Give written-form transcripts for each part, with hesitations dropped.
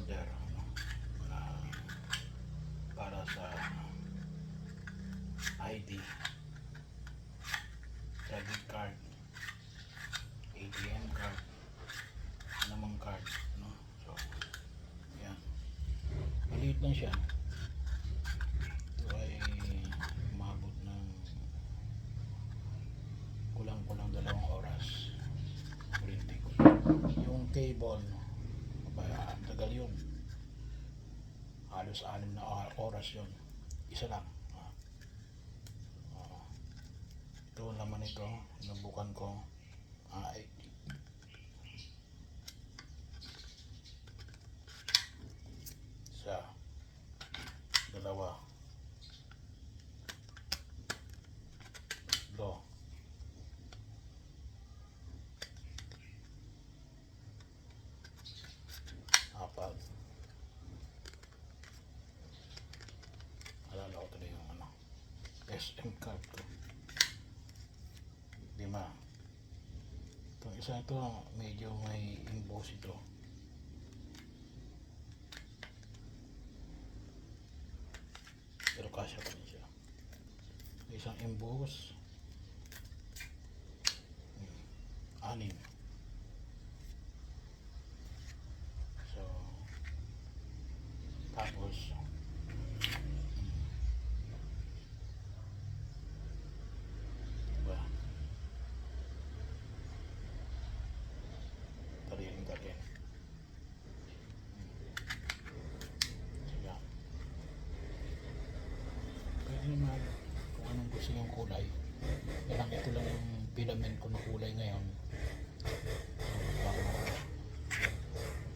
order uh, para sa ID, credit card, ATM card, anumang card, no? So, yan. Maliit lang siya. Ito ay umabot ng kulang-kulang 2 oras. Printing. Yung cable, ang tagal yun. Halos 6 na oras yun. Isa lang. Ito naman ito, nabukan ko. Isa, dalawa, tatlo, apat. Alala ko tuloy yung SM card ko. 5. Itong isa ito, medyo may emboss ito. Pero kasya pa rin siya. May isang emboss. 6. So, tapos diba? Tarin. Sige. Pwede naman kung anong gusto yung kulay. Kailang ito lang yung filament ko na kulay ngayon.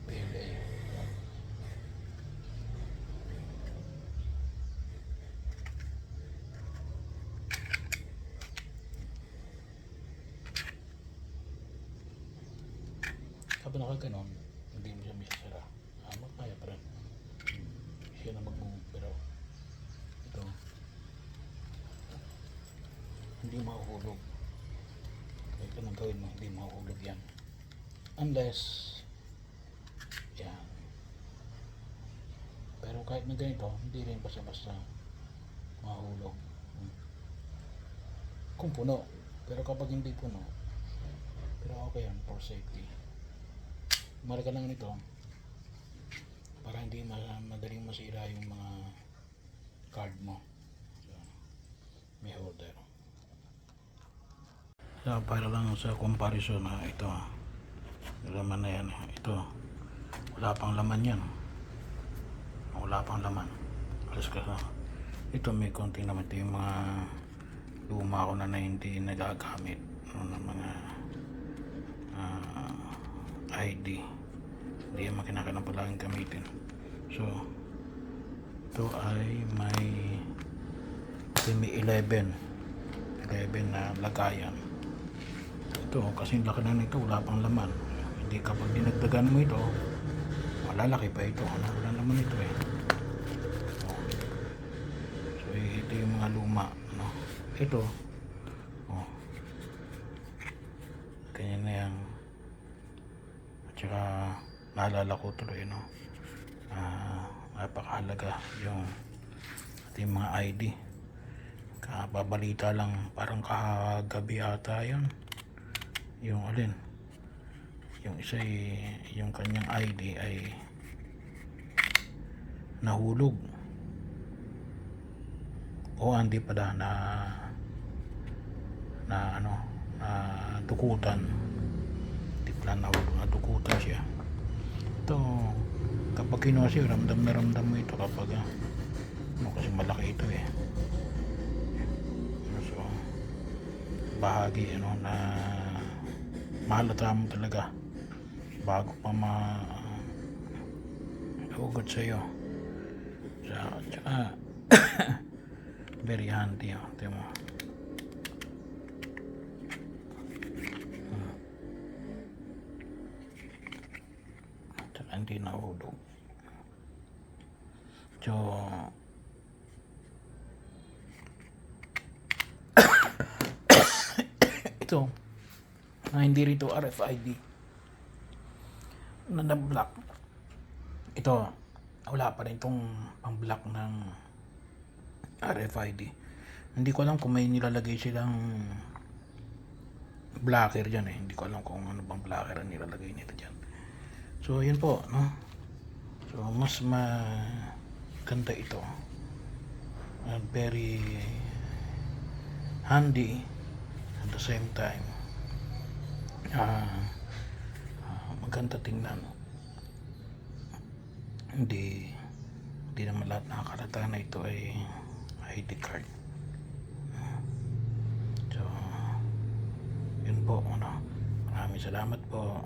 Pili. Kapag nakaganon, hindi mo siya masasara. Makaya pa rin. Siya na mag-move, pero ito hindi mahuhulog. Kahit anong gawin mo, hindi mahuhulog yan. Unless yan. Pero kahit na ganito, hindi rin basta-basta mahulog. Kung puno. Pero kapag hindi puno, pero okay yan for safety. Marka lang nito para hindi madaling masira yung mga card mo. So, may holder. So, para lang sa comparison na ito, laman na yan. Ito, wala pang laman yan. Wala pang laman. Alas ka sa ito, may konting naman. Ito yung mga luma ko na hindi nagagamit ng mga ID. Hindi yung makinakailangan palaging gamitin. So, ito ay may 11 na lagayan. Ito kasi laki na nito, wala pang laman. Hindi kapag dinagdagan mo ito, malalaki pa ito. Wala naman ito eh. So, ito yung mga luma, no? Ito ganyan na yan. At saka naalala ko tuloy, no? Napakahalaga yung ating mga ID. Kababalita lang, parang kagabi ata yun. Yung alin, yung isa yung kanyang ID ay nahulog. O hindi pala na dukutan. Hindi pala nahulog, nadukutan siya. Ito, kapag kinuha siya, ramdam mo ito kapag kasi malaki ito eh. So, bahagi na mahalata mo talaga bago pa hugot sa'yo. Tsaka very handy. Tingnan mo. Tsaka hindi nahulog. So, ito na hindi rito RFID na na-block, Ito, wala pa rin itong pang-block ng RFID. Hindi ko alam kung may nilalagay silang blocker dyan eh. Hindi ko alam kung ano bang blocker ang nilalagay nila dyan. So, yun po, no? So, mas maganda ito. And very handy at the same time. Maganda tingnan. Hindi naman lahat nakakalata na ito ay ID card. So, yun po, ano. Maraming salamat po.